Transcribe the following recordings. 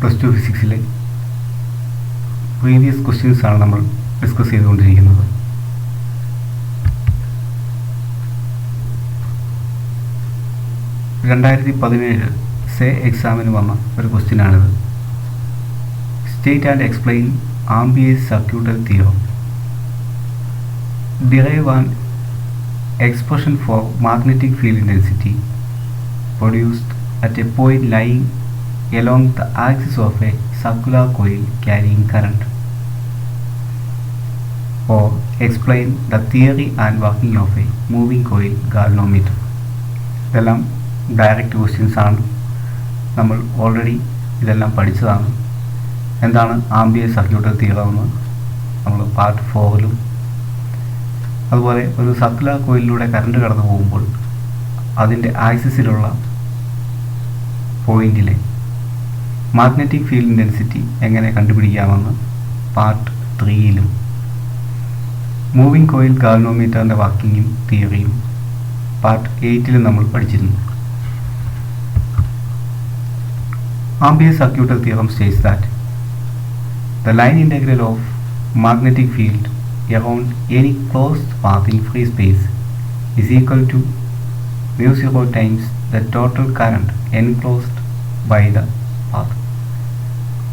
+2 ഫിസിക്സിലെ previous questions ആണ് നമ്മൾ discuss ചെയ്തുകൊണ്ടിരിക്കുന്നത്. സേ എക്സാമിന് വന്ന ഒരു ക്വസ്റ്റ്യനാണിത്. State and explain Ampere's circuital theorem. Derive an expression for magnetic field intensity produced at a point lying along the axis of a circular coil carrying current. Or explain the theory and working of a moving coil galvanometer. ഇതെല്ലാം direct questions ആണ്. നമ്മൾ already ഇതെല്ലാം പഠിച്ചതാണ്. എന്താണ് ambience circuital theorem എന്ന് നമ്മൾ part 4ലും, അതുപോലെ ഒരു സർക്കുലർ കോയിലിലൂടെ കറണ്ട് കടന്നു പോകുമ്പോൾ അതിൻ്റെ ആക്സിസിലുള്ള പോയിന്റിലെ മാഗ്നറ്റിക് ഫീൽഡ് ഇൻറ്റൻസിറ്റി എങ്ങനെ കണ്ടുപിടിക്കാമെന്ന് പാർട്ട് 3ലും, മൂവിങ് കോയിൽ ഗാൽവനോമീറ്ററിൻ്റെ വർക്കിങ്ങും തിയറിയും പാർട്ട് 8ലും നമ്മൾ പഠിച്ചിരുന്നു. Ambience circuital theorem States that the line integral of magnetic field around any closed path in free space is equal to μ0 times the total current enclosed by the path.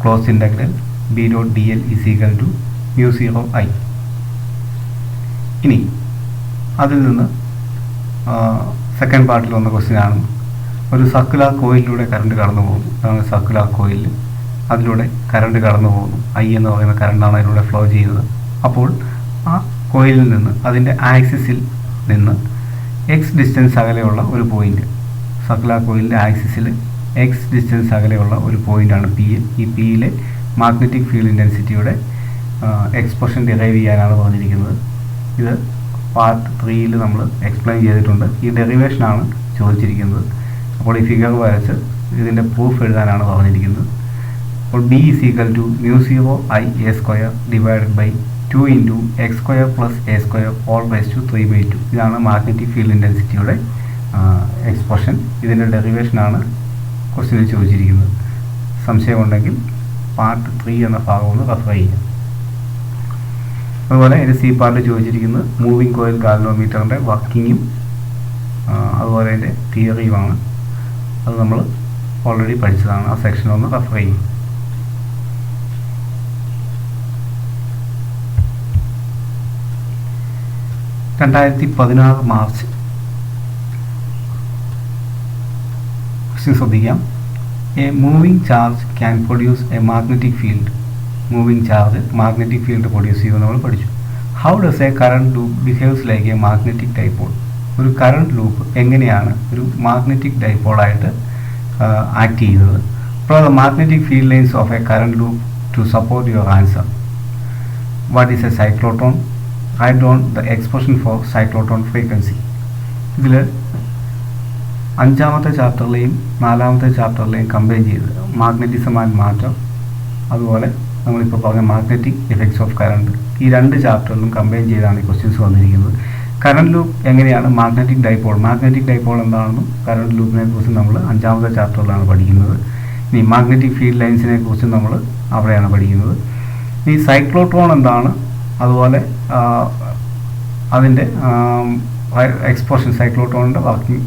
Closed integral B dot dl is equal to μ0 I. ഇനി അതിൽ നിന്ന് second പാർട്ടിൽ വന്ന question ആണ്. ഒരു circular കോയിലിലൂടെ current കടന്നു പോകുന്നു. Circular കോയിലിൽ അതിലൂടെ കറണ്ട് കടന്നു പോകുന്നു. ഐ എന്ന് പറയുന്ന കറണ്ടാണ് അതിലൂടെ ഫ്ലോ ചെയ്യുന്നത്. അപ്പോൾ ആ കോയിലിൽ നിന്ന് അതിൻ്റെ ആക്സിസിൽ നിന്ന് എക്സ് ഡിസ്റ്റൻസ് അകലെയുള്ള ഒരു പോയിന്റ്, സർക്കുലർ കോയിലിൻ്റെ ആക്സിസിൽ എക്സ് ഡിസ്റ്റൻസ് അകലെയുള്ള ഒരു പോയിൻ്റാണ് പി. ഈ പിയിലെ മാഗ്നറ്റിക് ഫീൽഡ് ഇൻറ്റൻസിറ്റിയുടെ എക്സ്പ്രഷൻ ഡിറൈവ് ചെയ്യാനാണ് പറഞ്ഞിരിക്കുന്നത്. ഇത് പാർട്ട് 3ൽ നമ്മൾ എക്സ്പ്ലെയിൻ ചെയ്തിട്ടുണ്ട്. ഈ ഡെറിവേഷനാണ് ചോദിച്ചിരിക്കുന്നത്. അപ്പോൾ ഈ ഫിഗർ വരച്ച് ഇതിൻ്റെ പ്രൂഫ് എഴുതാനാണ് പറഞ്ഞിരിക്കുന്നത്. അപ്പോൾ B is equal to μ0 I a square divided by 2 into x square plus a square all raised to 3/2. ഇതാണ് മാഗ്നറ്റിക് ഫീൽഡ് ഇൻറ്റൻസിറ്റിയുടെ എക്സ്പ്രഷൻ. ഇതിൻ്റെ ഡെറിവേഷനാണ് ക്വസ്റ്റ്യനിൽ ചോദിച്ചിരിക്കുന്നത്. സംശയമുണ്ടെങ്കിൽ പാർട്ട് 3 എന്ന ഭാഗം ഒന്ന് റെഫർ ചെയ്യാം. അതുപോലെ അതിൻ്റെ സി പാർട്ട് ചോദിച്ചിരിക്കുന്നത് മൂവിങ് കോയിൽ ഗാൽവനോമീറ്ററിൻ്റെ വർക്കിങ്ങും അതുപോലെ അതിൻ്റെ തിയറിയുമാണ്. അത് നമ്മൾ ഓൾറെഡി പഠിച്ചതാണ്. ആ സെക്ഷൻ ഒന്ന് റെഫർ ചെയ്യും. 2016 മാർച്ച് ക്വസ്റ്റ്യൻ ശ്രദ്ധിക്കാം. A moving charge can produce a magnetic field. Moving charge magnetic field produce ചെയ്യുമെന്ന് നമ്മൾ പഠിച്ചു. How does a current loop behaves like a magnetic dipole. ഒരു കറണ്ട് ലൂപ്പ് എങ്ങനെയാണ് ഒരു മാഗ്നറ്റിക് ഡൈപോളായിട്ട് ആക്ട് ചെയ്യുന്നത്. From the magnetic field lines of a current loop to support your answer. What is a cyclotron? Write down the expression for cyclotron frequency. ഇതിൽ 5ാമത്തെ ചാപ്റ്ററിലെയും 4ാമത്തെ ചാപ്റ്ററിലെയും combine ചെയ്ത് magnetism and matter, അതുപോലെ നമ്മളിപ്പോൾ പറഞ്ഞ മാഗ്നറ്റിക് എഫക്ട്സ് ഓഫ് കറണ്ട്, ഈ 2 ചാപ്റ്ററിലും combine ചെയ്താണ് ഈ ക്വസ്റ്റ്യൻസ് വന്നിരിക്കുന്നത്. കറണ്ട് ലൂപ്പ് എങ്ങനെയാണ് മാഗ്നറ്റിക് ഡൈപോൾ, മാഗ്നറ്റിക് ഡൈപോൾ എന്താണെന്നും കറണ്ട് ലൂപ്പിനെ കുറിച്ച് നമ്മൾ 5ാമത്തെ ചാപ്റ്ററിലാണ് പഠിക്കുന്നത്. ഇനി മാഗ്നറ്റിക് ഫീൽഡ് ലൈൻസിനെ കുറിച്ച് നമ്മൾ അവിടെയാണ് പഠിക്കുന്നത്. ഈ സൈക്ലോട്രോൺ എന്താണ്, അതുപോലെ അതിൻ്റെ എക്സ്പ്രഷൻ, സൈക്ലോട്രോണിൻ്റെ വർക്കിംഗ്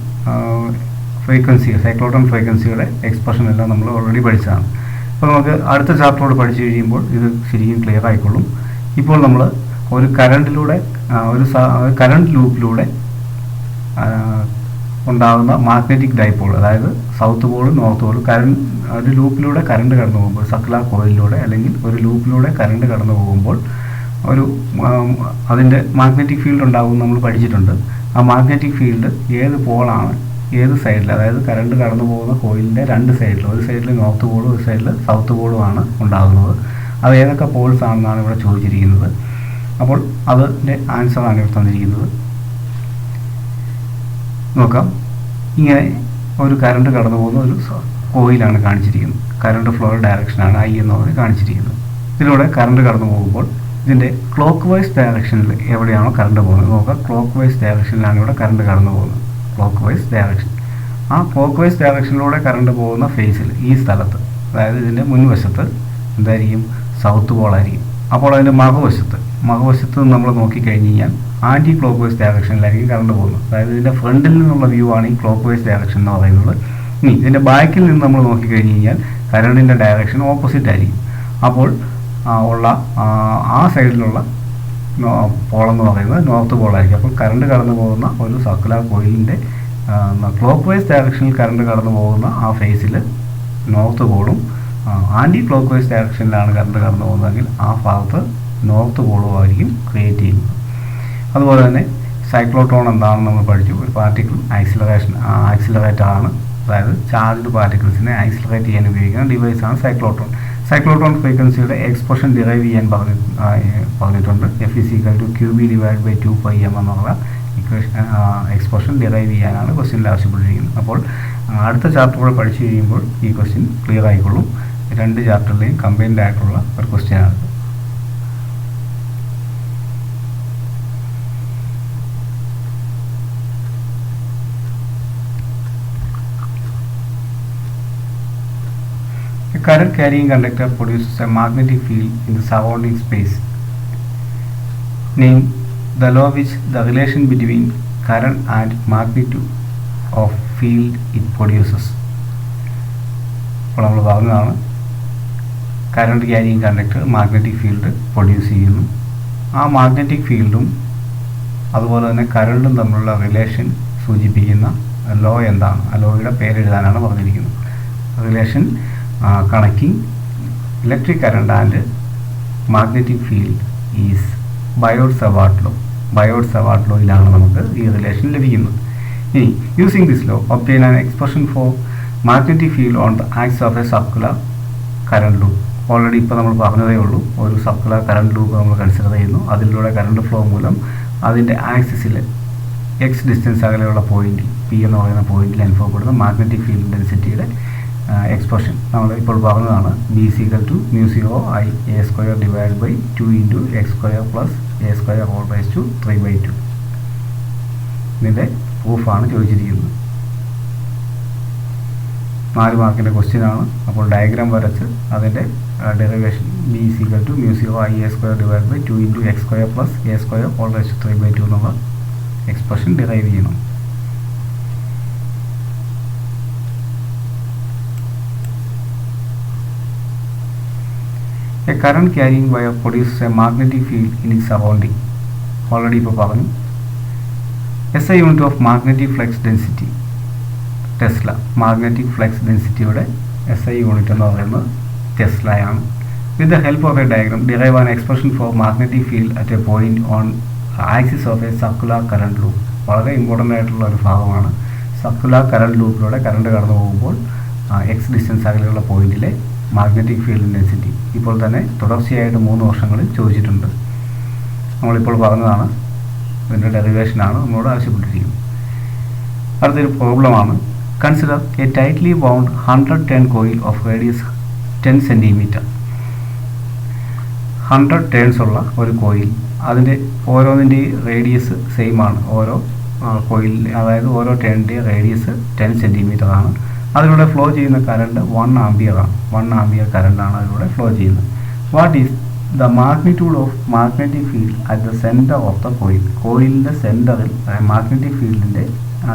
ഫ്രീക്വൻസി, സൈക്ലോട്രോൺ ഫ്രീക്വൻസിയുടെ എക്സ്പ്രഷൻ എല്ലാം നമ്മൾ ഓൾറെഡി പഠിച്ചതാണ്. അപ്പോൾ നമുക്ക് അടുത്ത ചാപ്റ്ററോട് പഠിച്ചു കഴിയുമ്പോൾ ഇത് ശരിക്കും ക്ലിയർ ആയിക്കൊള്ളും. ഇപ്പോൾ നമ്മൾ ഒരു കറണ്ടിലൂടെ ഒരു കറണ്ട് ലൂപ്പിലൂടെ ഉണ്ടാകുന്ന മാഗ്നറ്റിക് ഡൈപോൾ, അതായത് സൗത്ത് പോളും നോർത്ത് പോളും, ഒരു ലൂപ്പിലൂടെ കറണ്ട് കടന്നു പോകുമ്പോൾ, സർക്കുലർ കോയിലിലൂടെ അല്ലെങ്കിൽ ഒരു ലൂപ്പിലൂടെ കറണ്ട് കടന്നു പോകുമ്പോൾ ഒരു അതിൻ്റെ മാഗ്നറ്റിക് ഫീൽഡ് ഉണ്ടാകും നമ്മൾ പഠിച്ചിട്ടുണ്ട്. ആ മാഗ്നറ്റിക് ഫീൽഡ് ഏത് പോളാണ്, ഏത് സൈഡിൽ, അതായത് കറണ്ട് കടന്നു പോകുന്ന കോയിലിൻ്റെ 2 സൈഡിൽ, ഒരു സൈഡിൽ നോർത്ത് പോളും ഒരു സൈഡിൽ സൗത്ത് പോളുമാണ് ഉണ്ടാകുന്നത്. അത് ഏതൊക്കെ പോൾസ് ആണെന്നാണ് ഇവിടെ ചോദിച്ചിരിക്കുന്നത്. അപ്പോൾ അതിൻ്റെ ആൻസറാണ് ഇവിടെ തന്നിരിക്കുന്നത്. നോക്കാം. ഇങ്ങനെ ഒരു കറണ്ട് കടന്നു പോകുന്ന ഒരു കോയിലാണ് കാണിച്ചിരിക്കുന്നത്. കറണ്ട് ഫ്ലോ ഡയറക്ഷനാണ് I എന്ന് പറഞ്ഞ് കാണിച്ചിരിക്കുന്നത്. ഇതിലൂടെ കറണ്ട് കടന്നു പോകുമ്പോൾ ഇതിൻ്റെ ക്ലോക്ക് വൈസ് ഡയറക്ഷനിൽ എവിടെയാണോ കറണ്ട് പോകുന്നത് നോക്കാം. ക്ലോക്ക് വൈസ് ഡയറക്ഷനിലാണ് ഇവിടെ കറണ്ട് കടന്നു പോകുന്നത്. Clock vice direction. ആ ക്ലോക്ക് വൈസ് ഡയറക്ഷനിലൂടെ കറണ്ട് പോകുന്ന ഫേസിൽ, ഈ സ്ഥലത്ത് അതായത് ഇതിൻ്റെ മുൻവശത്ത് എന്തായിരിക്കും, സൗത്ത് പോളായിരിക്കും. അപ്പോൾ അതിൻ്റെ മറുവശത്ത് നമ്മൾ നോക്കിക്കഴിഞ്ഞ് കഴിഞ്ഞാൽ ആൻറ്റി ക്ലോക്ക് വൈസ് ഡയറക്ഷനിലായിരിക്കും കറണ്ട് പോകുന്നത്. അതായത് ഇതിൻ്റെ ഫ്രണ്ടിൽ നിന്നുള്ള വ്യൂ ആണ് ഈ ക്ലോക്ക് വൈസ് ഡയറക്ഷൻ എന്ന് പറയുന്നത്. ഇനി ഇതിൻ്റെ ബാക്കിൽ നിന്ന് നമ്മൾ നോക്കിക്കഴിഞ്ഞ് കഴിഞ്ഞാൽ കറണ്ടിൻ്റെ ഡയറക്ഷൻ ഓപ്പോസിറ്റ് ആയിരിക്കും. അപ്പോൾ ഉള്ള ആ സൈഡിലുള്ള പോളെന്ന് പറയുന്നത് നോർത്ത് പോളായിരിക്കും. അപ്പോൾ കറണ്ട് കടന്നു പോകുന്ന ഒരു സർക്കുലർ കോയിലിൻ്റെ ക്ലോക്ക് വൈസ് ഡയറക്ഷനിൽ കറണ്ട് കടന്നു പോകുന്ന ആ ഫേസിൽ നോർത്ത് പോളും ആൻറ്റി ക്ലോക്ക് വൈസ് ഡയറക്ഷനിലാണ് കറണ്ട് കടന്നു പോകുന്നതെങ്കിൽ ആ ഭാഗത്ത് നോർത്ത് പോളും ആയിരിക്കും ക്രിയേറ്റ് ചെയ്യുന്നത്. അതുപോലെ തന്നെ സൈക്ലോട്രോൺ എന്താണെന്ന് നമ്മൾ പഠിച്ചു. ഒരു പാർട്ടിക്കിൾ ആക്സിലറേറ്റർ ആണ്. അതായത് ചാർജ്ഡ് പാർട്ടിക്കിൾസിനെ ആക്സിലറേറ്റ് ചെയ്യാൻ ഉപയോഗിക്കുന്ന ഡിവൈസാണ് സൈക്ലോട്രോൺ. സൈക്ലോട്രോൺ ഫ്രീക്വൻസിയുടെ എക്സ്പ്രഷൻ ഡിറൈവ് ചെയ്യാൻ പറഞ്ഞിട്ടുണ്ട്. F=QB/2πm എന്നുള്ള എക്സ്പ്രഷൻ ഡിറൈവ് ചെയ്യാനാണ് ക്വസ്റ്റ്യനിൽ ആവശ്യപ്പെട്ടിരിക്കുന്നത്. അപ്പോൾ അടുത്ത ചാപ്റ്ററുകൾ പഠിച്ചു കഴിയുമ്പോൾ ഈ ക്വസ്റ്റ്യൻ ക്ലിയർ ആയിക്കൊള്ളും. 2 ചാപ്റ്ററിലെയും കമ്പൈൻഡ് ആയിട്ടുള്ള ഒരു ക്വസ്റ്റ്യനാണ്. A current carrying conductor produces a magnetic field in the surrounding space. Name the law which the relation between current and magnitude of field it produces. അപ്പോൾ നമ്മൾ പറഞ്ഞതാണ് current carrying conductor magnetic field produce ചെയ്യുന്നു. ആ magnetic ഫീൽഡും അതുപോലെ തന്നെ കറണ്ടും തമ്മിലുള്ള റിലേഷൻ സൂചിപ്പിക്കുന്ന ലോ എന്താണ്? ആ ലോയുടെ പേരെഴുതാനാണ് പറഞ്ഞിരിക്കുന്നത്. Relation connecting electric current and magnetic field is Biot Savart law. Biot Savart ലോയിലാണ് നമുക്ക് ഈ റിലേഷൻ ലഭിക്കുന്നത്. ഇനി using this law obtain an expression for magnetic field on the axis of a circular current loop. Already ഇപ്പോൾ നമ്മൾ പറഞ്ഞതേ ഉള്ളൂ, ഒരു സർക്കുലർ കറണ്ട് ലൂപ്പ് നമ്മൾ കൺസിഡർ ചെയ്യുന്നു. അതിലൂടെ കറണ്ട് ഫ്ലോ മൂലം അതിൻ്റെ ആക്സിസിൽ എക്സ് ഡിസ്റ്റൻസ് അകലെയുള്ള പോയിന്റ് പി എന്ന് പറയുന്ന പോയിന്റിൽ അനുഭവപ്പെടുന്ന മാഗ്നറ്റിക് ഫീൽഡ് ഡെൻസിറ്റിയുടെ എക്സ്പ്രഷൻ നമ്മൾ ഇപ്പോൾ പറഞ്ഞതാണ്. B=μ0I_a² / 2 × x² + a² 3/2. ഇതിൻ്റെ പ്രൂഫാണ് ചോദിച്ചിരിക്കുന്നത്. 4 മാർക്കിൻ്റെ ക്വസ്റ്റ്യനാണ്. അപ്പോൾ ഡയഗ്രാം വരച്ച് അതിൻ്റെ ഡെറിവേഷൻ B=μ0I_a² / 2 × x² + a² + 3/2 എന്നുള്ള എക്സ്പ്രഷൻ ഡിറൈവ് ചെയ്യണം. A current carrying wire produces a magnetic field in its surrounding. Already ഇപ്പോൾ പറഞ്ഞു. SI unit of magnetic flux density tesla. Magnetic flux ഡെൻസിറ്റിയുടെ SI യൂണിറ്റ് എന്ന് പറയുന്നത് ടെസ്ലയാണ്. With the help of a diagram derive an expression for magnetic field at a point on axis of a circular current loop. വളരെ important ആയിട്ടുള്ള ഒരു ഭാഗമാണ്. Circular current ലൂപ്പിലൂടെ current കടന്നു പോകുമ്പോൾ എക്സ് ഡിസ്റ്റൻസ് അകലെയുള്ള പോയിന്റിലെ മാഗ്നറ്റിക് ഫീൽഡ് ഡെൻസിറ്റി ഇപ്പോൾ തന്നെ തുടർച്ചയായിട്ട് 3 വർഷങ്ങളിൽ ചോദിച്ചിട്ടുണ്ട്. നമ്മളിപ്പോൾ പറഞ്ഞതാണ്, ഇതിൻ്റെ ഡെറിവേഷനാണ് നമ്മളോട് ആവശ്യപ്പെട്ടിരിക്കുന്നത്. അടുത്തൊരു പ്രോബ്ലമാണ്. Consider a tightly bound 100 turn coil of radius 10 centimetre. 100 turns ഉള്ള ഒരു കോയിൽ, അതിൻ്റെ ഓരോന്നിൻ്റെയും റേഡിയസ് സെയിം ആണ്. ഓരോ കോയിൽ, അതായത് ഓരോ ടേണിൻ്റെയും റേഡിയസ് 10 സെൻറ്റിമീറ്റർ ആണ്. അതിലൂടെ ഫ്ലോ ചെയ്യുന്ന കറണ്ട് 1 ആംപിയർ ആണ്. 1 ആംപിയർ കറണ്ടാണ് അതിലൂടെ ഫ്ലോ ചെയ്യുന്നത്. What is the magnitude of magnetic field at the centre of the coil. കോയിലിൻ്റെ സെൻറ്ററിൽ മാഗ്നറ്റിക് ഫീൽഡിൻ്റെ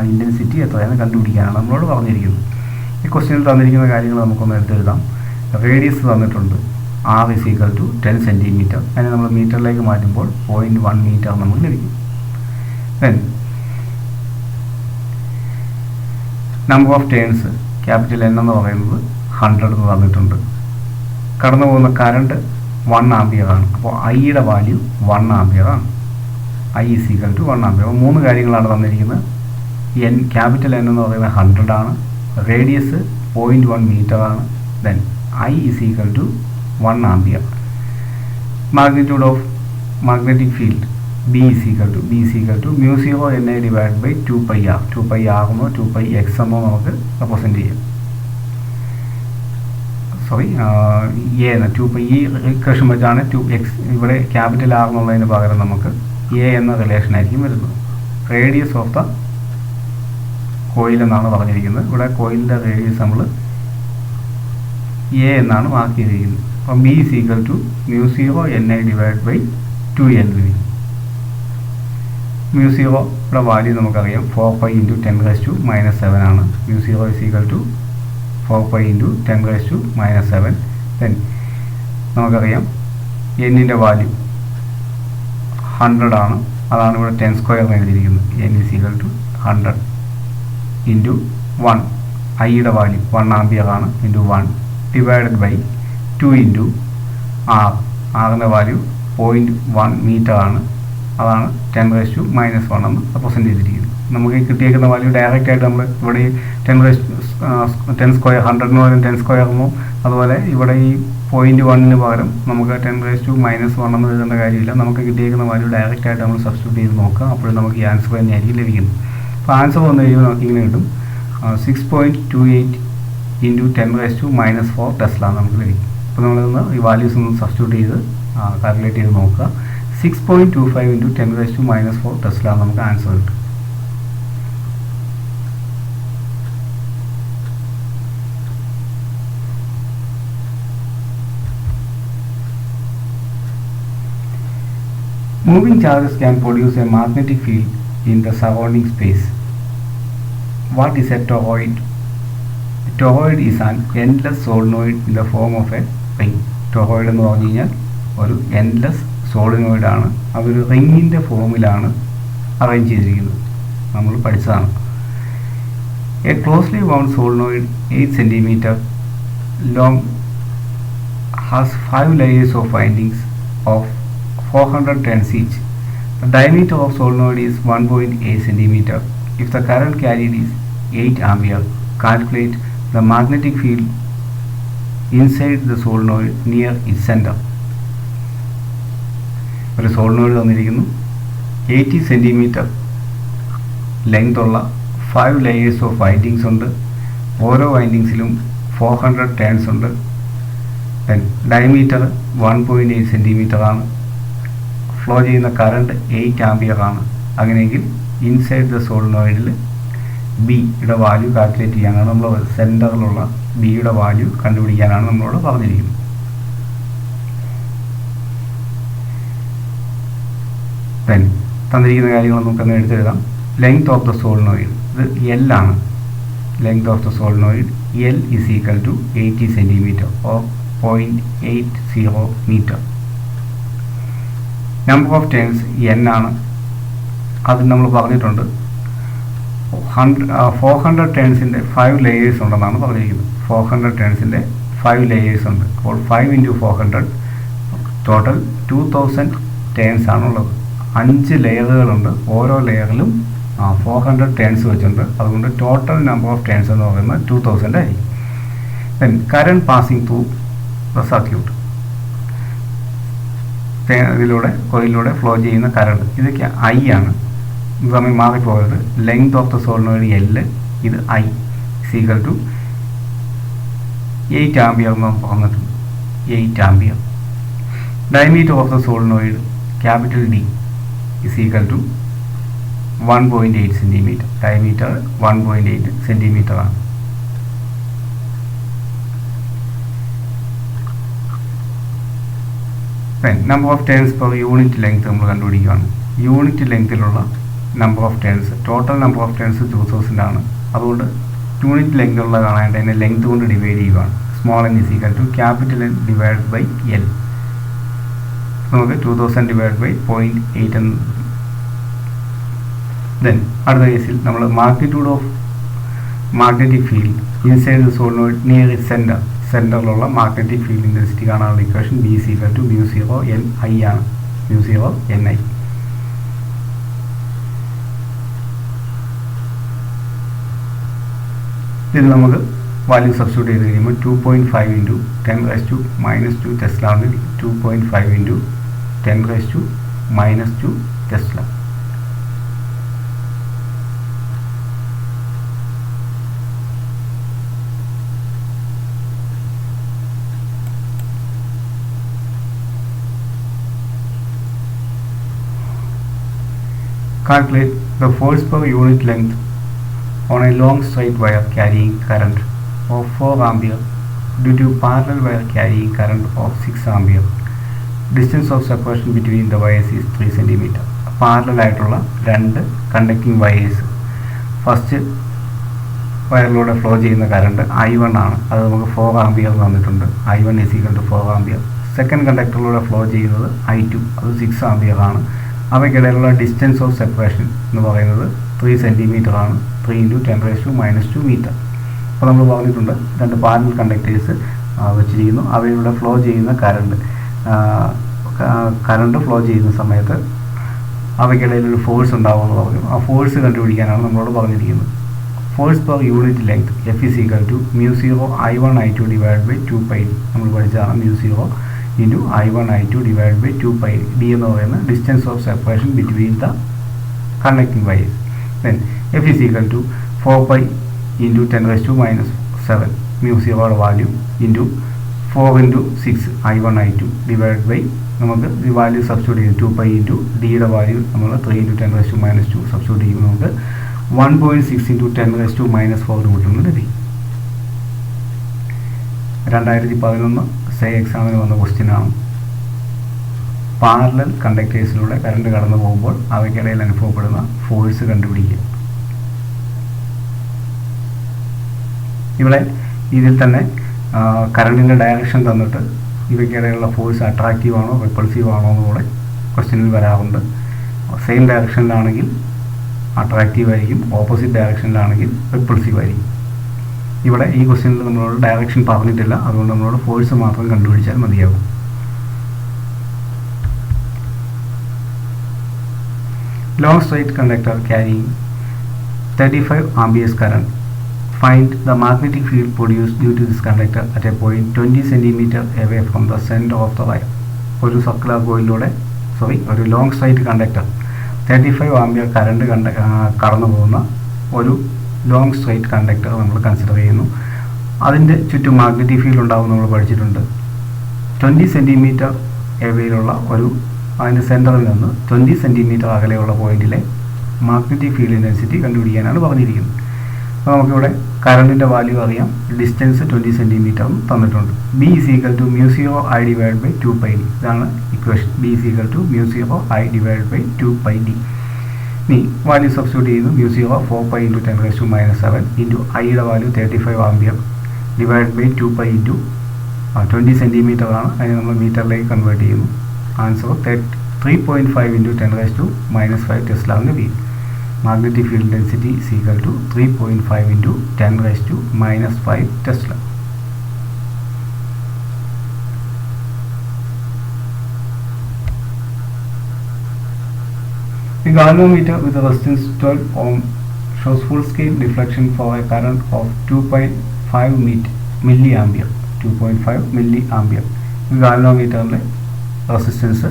ഇൻറ്റൻസിറ്റി എത്രയാണ് കണ്ടുപിടിക്കാനാണ് നമ്മളോട് പറഞ്ഞിരിക്കുന്നത്. ഈ ക്വസ്റ്റ്യനിൽ തന്നിരിക്കുന്ന കാര്യങ്ങൾ നമുക്കൊന്ന് എടുത്തെഴുതാം. റേഡിയസ് തന്നിട്ടുണ്ട്, R=10 സെൻറ്റിമീറ്റർ. അതിനെ നമ്മൾ മീറ്ററിലേക്ക് മാറ്റുമ്പോൾ 0.1 മീറ്റർ നമുക്ക് ലഭിക്കും. Then number of turns capital N എന്ന് പറയുന്നത് 100 എന്ന് തന്നിട്ടുണ്ട്. കടന്നു പോകുന്ന കറണ്ട് 1 ആംപിയർ ആണ്. അപ്പോൾ ഐയുടെ വാല്യൂ 1 ആംപിയർ ആണ്. I=1 ampere. അപ്പോൾ 3 കാര്യങ്ങളാണ് തന്നിരിക്കുന്നത്. ക്യാപിറ്റൽ N എന്ന് പറയുന്നത് 100 ആണ്. റേഡിയസ് 0.1 മീറ്റർ ആണ്. Then I=1 ampere. Magnitude of magnetic field B=μ0NA/2πr. 2πr എന്നോ 2πx എന്നോ നമുക്ക് റെപ്രസെൻറ്റ് ചെയ്യാം. സോറി, എ എന്ന 2π ഇക്വേഷൻ വെച്ചാണ് 2x. ഇവിടെ ക്യാപിറ്റൽ R എന്നുള്ളതിന് പകരം നമുക്ക് എ എന്ന റിലേഷൻ ആയിരിക്കും വരുന്നത്. റേഡിയസ് ഓഫ് ദ കോയിൽ എന്നാണ് പറഞ്ഞിരിക്കുന്നത്. ഇവിടെ കോയിലിൻ്റെ റേഡിയസ് നമ്മൾ എ എന്നാണ് മാർക്ക് ചെയ്തിരിക്കുന്നത്. അപ്പം B is equal to mu zero N I divide by 2 എന്ന് വരും. മ്യൂ സീറോയുടെ വാല്യൂ നമുക്കറിയാം 4π ഇൻറ്റു 10⁻⁻7 ആണ്. Mu zero is equal to 4π into 10⁻⁻7. Then നമുക്കറിയാം എന്നിൻ്റെ വാല്യൂ 100 ആണ്. അതാണ് ഇവിടെ 10² എന്ന് എഴുതിയിരിക്കുന്നത്. N is equal to 100 into 1. ഐയുടെ വാല്യൂ 1 ആംപിയർ ആണ്. Into 1 divided by 2 into R. ആറിൻ്റെ വാല്യൂ 0.1 മീറ്റർ ആണ്. അതാണ് 10⁻⁻1 എന്ന് റെപ്രസെൻറ്റ് ചെയ്തിരിക്കുന്നത്. നമുക്ക് ഈ കിട്ടിയേക്കുന്ന വാല്യൂ ഡയറക്റ്റ് ആയിട്ട് നമ്മൾ ഇവിടെ ഈ 10² 100 പകരം 10² അതുപോലെ ഇവിടെ ഈ 0.1 പകരം നമുക്ക് 10⁻⁻1 എന്ന് എഴുതേണ്ട കാര്യമില്ല. നമുക്ക് കിട്ടിയേക്കുന്ന വാല്യൂ ഡയറക്റ്റ് ആയിട്ട് നമ്മൾ സബ്സ്റ്റിറ്റ്യൂട്ട് ചെയ്ത് നോക്കുക. അപ്പോഴും നമുക്ക് ഈ ആൻസർ തന്നെയായിരിക്കും ലഭിക്കുന്നത്. അപ്പോൾ ആൻസർ വന്നു കഴിയുമ്പോൾ നമുക്ക് ഇങ്ങനെ കിട്ടും 6.28 ഇൻറ്റു 10⁻⁻4 ടെസ്ല നമുക്ക് ലഭിക്കും. അപ്പോൾ നമ്മളിന്ന് ഈ വാല്യൂസ് ഒന്ന് സബ്സ്റ്റിറ്റ്യൂട്ട് ചെയ്ത് കാൽക്കുലേറ്റ് ചെയ്ത് നോക്കുക. 6.25 ഇൻറ്റു 10⁻⁻4 ടെസ്ല നമുക്ക് ആൻസർ കിട്ടും. Moving charges can produce a magnetic field in the surrounding space. What is a toroid? A toroid is an endless solenoid in the form of a ring. Toroid എന്ന് പറഞ്ഞു കഴിഞ്ഞാൽ ഒരു endless solenoid ആണ്. അതൊരു റിങ്ങിൻ്റെ ഫോമിലാണ് arrange ചെയ്തിരിക്കുന്നത്. നമ്മൾ പഠിച്ചതാണ്. A closely wound solenoid 8 cm long has 5 layers of windings of 400 turns each. The diameter of solenoid is 1.8 cm. If the current carried is 8 ampere, calculate the magnetic field inside the solenoid near its center. ഒരു solenoid തന്നിരിക്കുന്നു. 80 centimetre length ഉള്ള 5 layers of windings ഉണ്ട്. ഓരോ വൈൻഡിങ്സിലും 400 turns ഉണ്ട്. Then diameter 1.8 centimetre ആണ്. Flow ചെയ്യുന്ന current 8 ampere ആണ്. അങ്ങനെയെങ്കിൽ ഇൻസൈഡ് ദ സോളിനോയിഡിൽ ബിയുടെ വാല്യൂ കാൽക്കുലേറ്റ് ചെയ്യാനാണ് നമ്മൾ സെൻറ്ററിലുള്ള ബിയുടെ വാല്യൂ കണ്ടുപിടിക്കാനാണ് നമ്മളോട് പറഞ്ഞിരിക്കുന്നത്. ദെൻ തന്നിരിക്കുന്ന കാര്യങ്ങൾ നമുക്കൊന്ന് എടുത്തെഴുതാം. ലെങ്ത് ഓഫ് ദ സോളിനോയിഡ് ഇത് എൽ ആണ്. Length of the solenoid L is equal to 80 centimetre or 0.80 metre. Number of turns N ആണ്. അത് നമ്മൾ പറഞ്ഞിട്ടുണ്ട്. 400 ടേൺസിൻ്റെ 5 ലെയേഴ്സ് ഉണ്ടെന്നാണ് പറഞ്ഞിരിക്കുന്നത്. 400 ടേൺസിൻ്റെ 5 ലെയേഴ്സ് ഉണ്ട്. അപ്പോൾ 5 ഇൻറ്റു 400 ടോട്ടൽ 2000 ടേൺസ് ആണുള്ളത്. 5 ലെയറുകളുണ്ട്. ഓരോ ലെയറിലും 400 ടേൺസ് വെച്ചുണ്ട്. അതുകൊണ്ട് ടോട്ടൽ നമ്പർ ഓഫ് ടേൺസ് എന്ന് പറയുന്നത് 2000 ആയിരിക്കും. Then current passing through the circuit. ഇതിലൂടെ കോയിലൂടെ ഫ്ലോ ചെയ്യുന്ന കറണ്ട് ഇതൊക്കെ ഐ ആണ്. ഇത് തമ്മിൽ മാറിപ്പോയത്. Length of the solenoid L, ഇത് ഐ ഈക്വൽ ടു 8 ആംപിയർ എന്ന് പറഞ്ഞിട്ടുണ്ട്. 8 ampere. Diameter of the solenoid capital D is equal to 1.8 centimetre. Diameter 1.8 centimetre ആണ്. Number of turns per unit length നമ്മൾ കണ്ടുപിടിക്കുകയാണ്. യൂണിറ്റ് ലെങ്തിലുള്ള number of turns, total number of turns 2000 ആണ്. അതുകൊണ്ട് unit ലെങ്തിലുള്ള കാണാനായിട്ട് അതിനെ ലെങ്ത് കൊണ്ട് ഡിവൈഡ് ചെയ്യുകയാണ്. Small N is equal to capital N divide by L. നമുക്ക് 2000 ഡിവൈഡ് ബൈ 0.8 എന്ന്. ദെൻ അടുത്ത കേസിൽ നമ്മൾ magnitude of magnetic field inside the solenoid near it centre. സെൻറ്ററിലുള്ള മാഗ്നറ്റിക് ഫീൽഡ് ഇൻറ്റൻസിറ്റി കാണാനുള്ള equation B is equal to mu zero N I ആണ്. Mu zero N I. ഇതിൽ നമുക്ക് വാല്യൂ സബ്സ്റ്റിറ്റ്യൂട്ട് ചെയ്ത് കഴിയുമ്പോൾ 2.5 ഇൻറ്റു 10⁻⁻2 ടെസ്ല ആണ്. 2.5 into 10⁻⁻2 Tesla. Calculate the force per unit length on a long straight wire carrying current of 4 ampere due to parallel wire carrying current of 6 ampere. Distance of separation between the wires is 3 cm. Parallel ആയിട്ടുള്ള രണ്ട് conducting wires, first വയറിലൂടെ flow ചെയ്യുന്ന current I1 ആണ്. അത് നമുക്ക് 4 ampere തന്നിട്ടുണ്ട്. I1 = 4 ampere. Second കണ്ടക്ടറിലൂടെ flow ചെയ്യുന്നത് I2, അത് 6 ampere ആണ്. അവയ്ക്കിടയിലുള്ള ഡിസ്റ്റൻസ് ഓഫ് സെപ്പറേഷൻ എന്ന് പറയുന്നത് 3 സെൻറ്റിമീറ്റർ ആണ്. 3 × 10⁻² മീറ്റർ. അപ്പോൾ നമ്മൾ പറഞ്ഞിട്ടുണ്ട് രണ്ട് പാരലൽ കണ്ടക്ടേഴ്സ് വെച്ചിരിക്കുന്നു. അവയിലൂടെ ഫ്ലോ ചെയ്യുന്ന കറണ്ട് ഫ്ലോ ചെയ്യുന്ന സമയത്ത് അവയ്ക്കിടയിൽ ഒരു ഫോഴ്സ് ഉണ്ടാവുമെന്ന് പറഞ്ഞു. ആ ഫോഴ്സ് കണ്ടുപിടിക്കാനാണ് നമ്മളോട് പറഞ്ഞിരിക്കുന്നത്. Force per unit length F = μ0 I1I2 / 2πd. നമ്മൾ പഠിച്ചതാണ് μ0 × I1I2 / 2πd. d എന്ന് പറയുന്ന distance of separation between the conducting wires. Then F = 4π × 10⁻⁷ μ0 value into 4 × 6 I1I2 നമുക്ക് ഈ വാല്യൂ സബ്സ്റ്റിറ്റ്യൂട്ട് ചെയ്യും. 2π × d വാല്യൂ നമ്മൾ 3 × 10⁻² സബ്സ്റ്റിറ്റ്യൂട്ട് ചെയ്യുമ്പോൾ നമുക്ക് 1.6 × 10⁻⁴ കിട്ടുന്നുണ്ട്. 2011 സേ എക്സാമിന് വന്ന ക്വസ്റ്റ്യനാണ്. പാരലൽ കണ്ടക്ടേഴ്സിലൂടെ കറണ്ട് കടന്നു പോകുമ്പോൾ അവയ്ക്കിടയിൽ അനുഭവപ്പെടുന്ന ഫോഴ്സ് കണ്ടുപിടിക്കുക. ഇവിടെ ഇതിൽ തന്നെ കറണ്ടിൻ്റെ ഡയറക്ഷൻ തന്നിട്ട് ഇവയ്ക്കിടയിലുള്ള ഫോഴ്സ് അട്രാക്റ്റീവ് ആണോ റിപ്പൾസീവ് ആണോ എന്നുകൂടെ ക്വസ്റ്റ്യനിൽ വരാറുണ്ട്. സെയിം ഡയറക്ഷനിലാണെങ്കിൽ അട്രാക്റ്റീവ് ആയിരിക്കും, ഓപ്പോസിറ്റ് ഡയറക്ഷനിലാണെങ്കിൽ റിപ്പൾസീവ് ആയിരിക്കും. ഇവിടെ ഈ ക്വസ്റ്റ്യനിൽ നമ്മളോട് ഡയറക്ഷൻ പറഞ്ഞിട്ടില്ല, അതുകൊണ്ട് നമ്മളോട് ഫോഴ്സ് മാത്രം കണ്ടുപിടിച്ചാൽ മതിയാകും. Long straight conductor carrying 35 amperes current. Find the magnetic field produced due to this conductor at a point 20 cm away from the center of the wire. ഒരു സർക്കുലർ കോയിലൂടെ ഒരു long straight conductor 35 ampere current കടന്നു പോകുന്ന ഒരു long straight conductor നമ്മൾ consider ചെയ്യുന്നു. അതിൻ്റെ ചുറ്റും magnetic field ഉണ്ടാവും നമ്മൾ പഠിച്ചിട്ടുണ്ട്. 20 സെൻറ്റിമീറ്റർ എവയിലുള്ള അതിൻ്റെ സെൻറ്ററിൽ നിന്ന് 20 സെൻറ്റിമീറ്റർ അകലെയുള്ള പോയിന്റിലെ മാഗ്നറ്റിക് ഫീൽഡ് ഇൻറ്റൻസിറ്റി കണ്ടുപിടിക്കാനാണ് പറഞ്ഞിരിക്കുന്നത്. അപ്പോൾ നമുക്കിവിടെ കറണ്ടിൻ്റെ വാല്യൂ അറിയാം, ഡിസ്റ്റൻസ് 20 സെൻറ്റിമീറ്ററും തന്നിട്ടുണ്ട്. B = μ0 I / 2πd. ഇതാണ് ഇക്വേഷൻ. B = μ0 I / 2πd. ഇനി വാല്യൂ സബ്സ്റ്റിറ്റ്യൂട്ട് ചെയ്യുന്നു. μ0 4π × 10⁻⁷ ഇൻറ്റു ഐയുടെ വാല്യൂ 35 ആംപിയർ / 2π ഇൻറ്റു 20 സെൻറ്റിമീറ്റർ ആണ്. അതിന് നമ്മൾ മീറ്ററിലേക്ക് കൺവേർട്ട് ചെയ്യുന്നു. ആൻസർ 3.5 × 10⁻⁵ ടെസ്ല എന്ന് ലഭിക്കും. Magnetic field density is equal to 3.5 × 10⁻⁵ Tesla. A galvanometer with a resistance 12 ohm shows full scale deflection for a current of 2.5 milliampere. 2.5 milliampere. ഈ ഗാൽവനോമീറ്ററിൻ്റെ resistance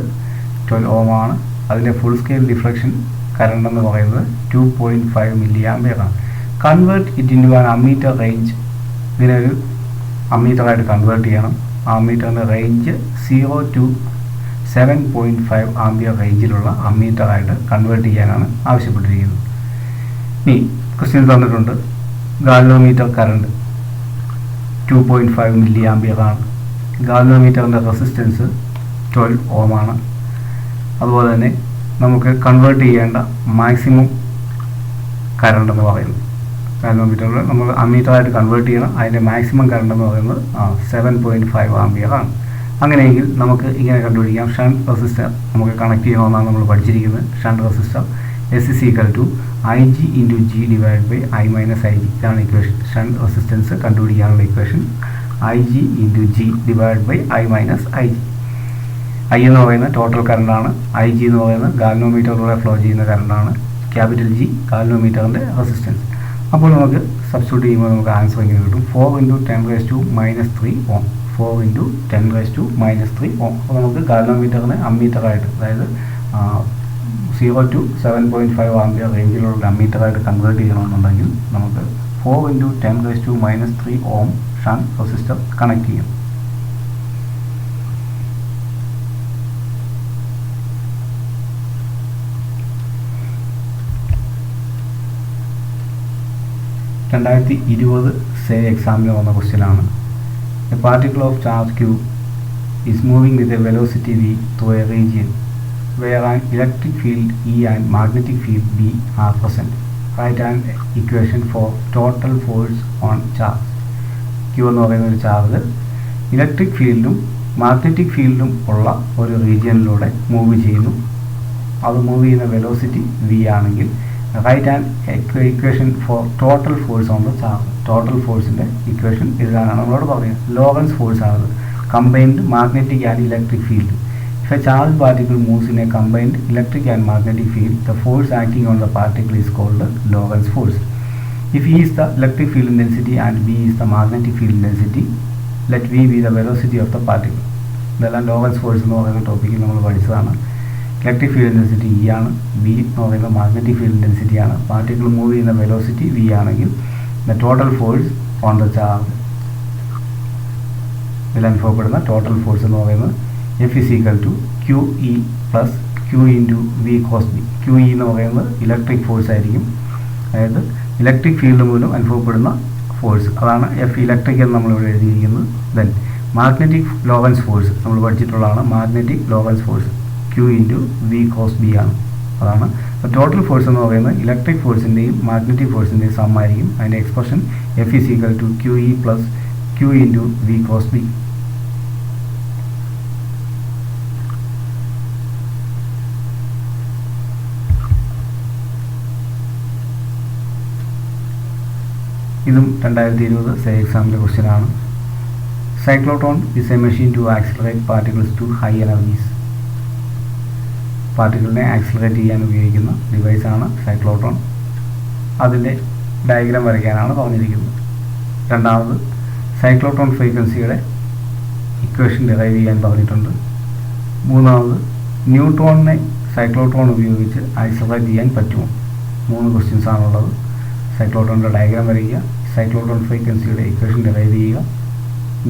12 ഓം ആണ്. അതിൻ്റെ full scale deflection current എന്ന് പറയുന്നത് 2.5 milliampere ആണ്. Convert it into an ammeter range. ഇതിനൊരു അമ്മീറ്ററായിട്ട് convert ചെയ്യണം. ആ അമ്മീറ്ററിൻ്റെ range 0 to 7.5 ampere റേഞ്ചിലുള്ള അമ്മീറ്ററായിട്ട് convert ചെയ്യാനാണ് ആവശ്യപ്പെട്ടിരിക്കുന്നത്. ഇനി ക്വസ്റ്റ്യൻ തന്നിട്ടുണ്ട്. ഗാൽവനോമീറ്റർ കറണ്ട് 2.5 milliampere ആണ്. ഗാൽവനോമീറ്ററിൻ്റെ റെസിസ്റ്റൻസ് 12 ഓം ആണ്. അതുപോലെ തന്നെ നമുക്ക് കൺവേർട്ട് ചെയ്യേണ്ട മാക്സിമം കറണ്ട് എന്ന് പറയുന്നത് ഗാൽവനോമീറ്ററിൽ നമ്മൾ അമ്മീറ്ററായിട്ട് കൺവേർട്ട് ചെയ്യണം. അതിൻ്റെ മാക്സിമം കറണ്ട് എന്ന് പറയുന്നത് 7.5 ആംപിയർ ആണ്. അങ്ങനെയെങ്കിൽ നമുക്ക് ഇങ്ങനെ കണ്ടുപിടിക്കാം. ഷണ്ട് റെസിസ്റ്റർ നമുക്ക് കണക്ട് ചെയ്യണമെന്നാണ് നമ്മൾ പഠിച്ചിരിക്കുന്നത്. Shunt resistor S = IG × G / I - IG. ഇതാണ് ഇക്വേഷൻ. ഷണ്ട് റെസിസ്റ്റൻസ് കണ്ടുപിടിക്കാനുള്ള equation IG × G / I - IG. I എന്ന് പറയുന്നത് ടോട്ടൽ കറണ്ടാണ്. IG എന്ന് പറയുന്നത് ഗാൽവനോമീറ്ററിലൂടെ ഫ്ലോ ചെയ്യുന്ന കറണ്ടാണ്. ക്യാപിറ്റൽ G ഗാൽവനോമീറ്ററിൻ്റെ റെസിസ്റ്റൻസ്. അപ്പോൾ നമുക്ക് സബ്സ്റ്റിറ്റ്യൂട്ട് ചെയ്യുമ്പോൾ നമുക്ക് ആൻസർ ഇങ്ങനെ കിട്ടും. 4 × 10⁻³ ഓം. 4 × 10⁻³ ഓം. അപ്പോൾ നമുക്ക് ഗാൽവനോമീറ്ററിനെ അമ്മീറ്ററായിട്ട്, അതായത് 0 to 7.5 ആംപിയർ റേഞ്ചിലുള്ള അമ്മീറ്ററായിട്ട് കൺവേർട്ട് ചെയ്യണമെന്നുണ്ടെങ്കിൽ നമുക്ക് 4 × 10⁻³ ഓം ഷണ്ട് റെസിസ്റ്റർ കണക്ട് ചെയ്യും. (2020) സേ എക്സാമിന് വന്ന ക്വസ്റ്റ്യനാണ്. A particle of charge q is moving with a velocity v through a region where an electric field E and magnetic field B are present. Write an equation for total force on charge. Q എന്ന് പറയുന്ന ഒരു charge electric ഫീൽഡും magnetic ഫീൽഡും ഉള്ള ഒരു റീജിയനിലൂടെ move ചെയ്യുന്നു. അത് move ചെയ്യുന്ന വെലോസിറ്റി v ആണെങ്കിൽ write and equation for total force on the charge. Total ഫോഴ്സിൻ്റെ ഇക്വേഷൻ എഴുതാനാണ് നമ്മളോട് പറയുന്നത്. ലോറൻസ് ഫോഴ്സ് ആണത്. Combined magnetic and electric field. If a charged particle moves in a combined electric and magnetic field, the force acting on the particle is called the Lorentz force. If E is the electric field intensity and B is the magnetic field intensity, let V be the velocity of the particle. ഇതെല്ലാം Lorentz force എന്ന് പറയുന്ന ടോപ്പിക്കിൽ നമ്മൾ പഠിച്ചതാണ്. Electric field intensity E ആണ്, B എന്ന് പറയുന്ന magnetic field intensity ആണ്. പാർട്ടിക്കിൾ മൂവ് ചെയ്യുന്ന വെലോസിറ്റി വി ആണെങ്കിൽ the total force on the charge, ഇതിൽ അനുഭവപ്പെടുന്ന ടോട്ടൽ ഫോഴ്സ് എന്ന് പറയുന്നത് F is equal to QE plus Q into V cos B. QE എന്ന് പറയുന്നത് ഇലക്ട്രിക് ഫോഴ്സ് ആയിരിക്കും, അതായത് ഇലക്ട്രിക് ഫീൽഡ് മൂലം അനുഭവപ്പെടുന്ന ഫോഴ്സ്, അതാണ് എഫ് ഇലക്ട്രിക് എന്ന് നമ്മളിവിടെ എഴുതിയിരിക്കുന്നത്. ദെൻ മാഗ്നറ്റിക് ലോറൻസ് ഫോഴ്സ് നമ്മൾ പഠിച്ചിട്ടുള്ളതാണ്. Magnetic Lorentz force Q into V cos B ആണ്, അതാണ്. അപ്പോൾ ടോട്ടൽ ഫോഴ്സ് എന്ന് പറയുന്നത് ഇലക്ട്രിക് ഫോഴ്സിൻ്റെയും മാഗ്നറ്റിക് ഫോഴ്സിൻ്റെയും സം ആയിരിക്കും. അതിൻ്റെ expression F is equal to QE plus Q into V cos B. ഇതും 2020 എക്സാമിൻ്റെ ക്വസ്റ്റ്യൻ ആണ്. Cyclotron is a machine to accelerate particles to high energies. പാർട്ടിക്കിളിനെ ആക്സിലറേറ്റ് ചെയ്യാൻ ഉപയോഗിക്കുന്ന ഡിവൈസാണ് സൈക്ലോട്രോൺ. അതിൻ്റെ ഡയഗ്രാം വരയ്ക്കാനാണ് പറഞ്ഞിരിക്കുന്നത്. രണ്ടാമത് സൈക്ലോട്രോൺ ഫ്രീക്വൻസിയുടെ ഇക്വേഷൻ ഡിറൈവ് ചെയ്യാൻ പറഞ്ഞിട്ടുണ്ട്. മൂന്നാമത് ന്യൂട്രോണിനെ സൈക്ലോട്രോൺ ഉപയോഗിച്ച് ആക്സിലറേറ്റ് ചെയ്യാൻ പറ്റുമോ? 3 ക്വസ്റ്റ്യൻസ് ആണുള്ളത്. സൈക്ലോട്രോണിൻ്റെ ഡയഗ്രാം വരയ്ക്കുക, സൈക്ലോട്രോൺ ഫ്രീക്വൻസിയുടെ ഇക്വേഷൻ ഡിറൈവ് ചെയ്യുക,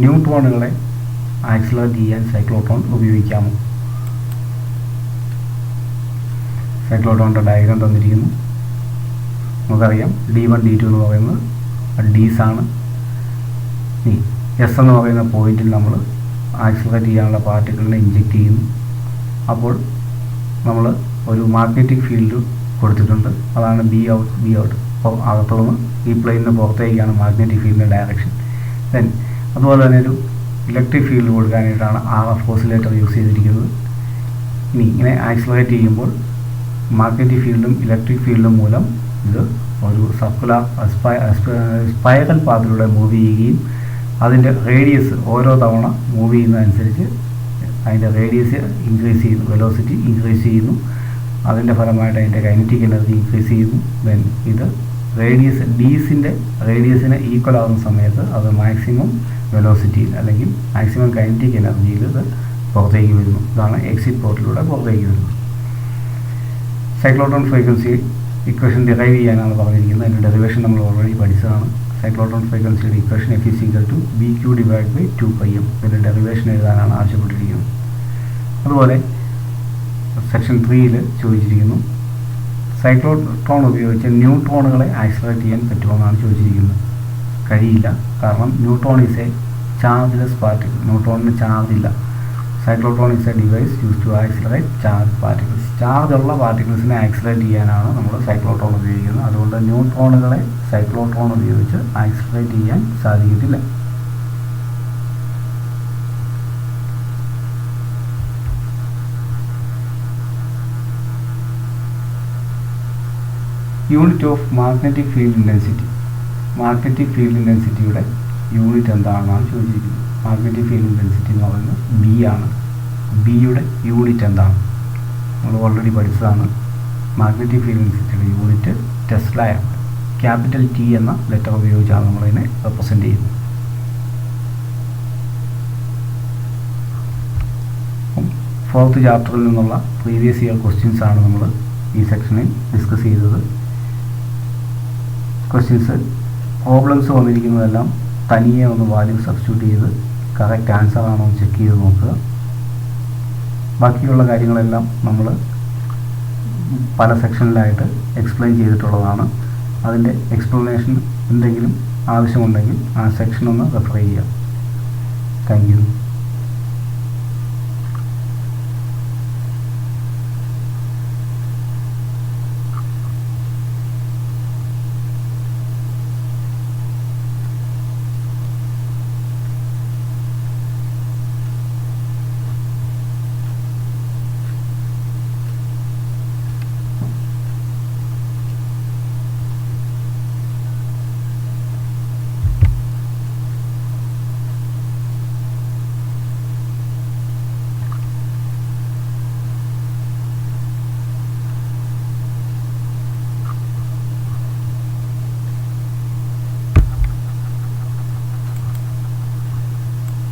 ന്യൂട്രോണുകളെ ആക്സിലറേറ്റ് ചെയ്യാൻ സൈക്ലോട്രോൺ ഉപയോഗിക്കാമോ? സൈക്ലോട്രോണിൻ്റെ ഡയഗ്രാം തന്നിരിക്കുന്നു. നമുക്കറിയാം D1 D2 എന്ന് പറയുന്നത് ഡീസ് ആണ്. എസ് എന്ന് പറയുന്ന പോയിന്റിൽ നമ്മൾ ആക്സിലറേറ്റ് ചെയ്യാനുള്ള പാർട്ടിക്കിളിനെ ഇഞ്ചെക്റ്റ് ചെയ്യുന്നു. അപ്പോൾ നമ്മൾ ഒരു മാഗ്നറ്റിക് ഫീൽഡ് കൊടുത്തിട്ടുണ്ട്, അതാണ് ബി ഔട്ട്. അപ്പോൾ അകത്തുനിന്ന് ഈ പ്ലെയിനിന് പുറത്തേക്കാണ് മാഗ്നറ്റിക് ഫീൽഡിൻ്റെ ഡയറക്ഷൻ. ദെൻ അതുപോലെ തന്നെ ഒരു ഇലക്ട്രിക് ഫീൽഡ് കൊടുക്കാനായിട്ടാണ് RF ഓസിലേറ്റർ യൂസ് ചെയ്തിരിക്കുന്നത്. ഇനി ഇങ്ങനെ ആക്സിലറേറ്റ് ചെയ്യുമ്പോൾ മാഗ്നറ്റിക് ഫീൽഡും ഇലക്ട്രിക് ഫീൽഡും മൂലം ഇത് ഒരു സർക്കുലർ സ്പൈറൽ പാത്തിലൂടെ മൂവ് ചെയ്യുകയും അതിൻ്റെ റേഡിയസ് ഓരോ തവണ മൂവ് ചെയ്യുന്നതനുസരിച്ച് അതിൻ്റെ റേഡിയസ് ഇൻക്രീസ് ചെയ്യുന്നു, വെലോസിറ്റി ഇൻക്രീസ് ചെയ്യുന്നു. അതിൻ്റെ ഫലമായിട്ട് അതിൻ്റെ കൈനറ്റിക് എനർജി ഇൻക്രീസ് ചെയ്യുന്നു. ദെൻ ഇത് റേഡിയസ് ഡീസിൻ്റെ റേഡിയസിന് ഈക്വൽ ആകുന്ന സമയത്ത് അത് മാക്സിമം വെലോസിറ്റിയിൽ അല്ലെങ്കിൽ മാക്സിമം കൈനറ്റിക് എനർജിയിൽ ഇത് പുറത്തേക്ക് വരുന്നു. ഇതാണ് എക്സിറ്റ് പോർട്ടിലൂടെ പുറത്തേക്ക് വരുന്നത്. സൈക്ലോട്രോൺ ഫ്രീക്വൻസി ഇക്വേഷൻ ഡിറൈവ് ചെയ്യാനാണ് പറഞ്ഞിരിക്കുന്നത്. അതിൻ്റെ ഡെറിവേഷൻ നമ്മൾ ഓൾറെഡി പഠിച്ചതാണ്. സൈക്ലോട്രോൺ ഫ്രീക്വൻസിയുടെ equation F is equal to BQ divided by 2πm. ഇതിൻ്റെ ഡെറിവേഷൻ എഴുതാനാണ് ആവശ്യപ്പെട്ടിരിക്കുന്നത്. അതുപോലെ സെക്ഷൻ 3ൽ ചോദിച്ചിരിക്കുന്നു, സൈക്ലോട്രോൺ ഉപയോഗിച്ച് ന്യൂട്രോണുകളെ ആക്സിലറേറ്റ് ചെയ്യാൻ പറ്റുമെന്നാണ് ചോദിച്ചിരിക്കുന്നത്. കഴിയില്ല, കാരണം neutron is a chargeless particle. ന്യൂട്രോണിന് ചാർജ് ഇല്ല. Cyclotron is a device use to accelerate charge particles. Charge ഉള്ള പാർട്ടിക്കിൾസിനെ ആക്സിലറേറ്റ് ചെയ്യാനാണ് നമ്മൾ സൈക്ലോട്രോൺ ഉപയോഗിക്കുന്നത്. അതുകൊണ്ട് ന്യൂട്രോണുകളെ സൈക്ലോട്രോൺ ഉപയോഗിച്ച് ആക്സിലറേറ്റ് ചെയ്യാൻ സാധിക്കത്തില്ല. യൂണിറ്റ് ഓഫ് മാഗ്നറ്റിക് ഫീൽഡ് ഇൻറ്റൻസിറ്റി. മാഗ്നറ്റിക് ഫീൽഡ് ഇൻറ്റൻസിറ്റിയുടെ യൂണിറ്റ് എന്താണെന്നാണ് ചോദിച്ചിരിക്കുന്നത്. മാഗ്നറ്റിക് ഫീൽഡ് ഇൻറ്റൻസിറ്റി എന്ന് പറയുന്നത് ബി ആണ്. ബിയുടെ യൂണിറ്റ് എന്താണ്? നമ്മൾ ഓൾറെഡി പഠിച്ചതാണ്. മാഗ്നറ്റിക് ഫീൽഡ് ഇൻറ്റൻസിറ്റിയുടെ യൂണിറ്റ് ടെസ്ലയാണ്. ക്യാപിറ്റൽ ടി എന്ന ലെറ്റർ ഉപയോഗിച്ചാണ് നമ്മളതിനെ റെപ്രസെൻ്റ് ചെയ്യുന്നത്. ഫോർത്ത് ചാപ്റ്ററിൽ നിന്നുള്ള പ്രീവിയസ് ഇയർ ക്വസ്റ്റ്യൻസ് ആണ് നമ്മൾ ഈ സെക്ഷനിൽ ഡിസ്കസ് ചെയ്തത്. ക്വസ്റ്റ്യൻസ് പ്രോബ്ലംസ് വന്നിരിക്കുന്നതെല്ലാം തനിയെ ഒന്ന് വാല്യൂ സബ്സ്റ്റിറ്റ്യൂട്ട് ചെയ്ത് കറക്റ്റ് ആൻസർ ആണോ എന്ന് ചെക്ക് ചെയ്ത് നോക്കുക. ബാക്കിയുള്ള കാര്യങ്ങളെല്ലാം നമ്മൾ പല സെക്ഷനിലായിട്ട് എക്സ്പ്ലെയിൻ ചെയ്തിട്ടുള്ളതാണ്. അതിൻ്റെ എക്സ്പ്ലനേഷൻ എന്തെങ്കിലും ആവശ്യമുണ്ടെങ്കിൽ ആ സെക്ഷൻ ഒന്ന് റെഫർ ചെയ്യുക. Thank you.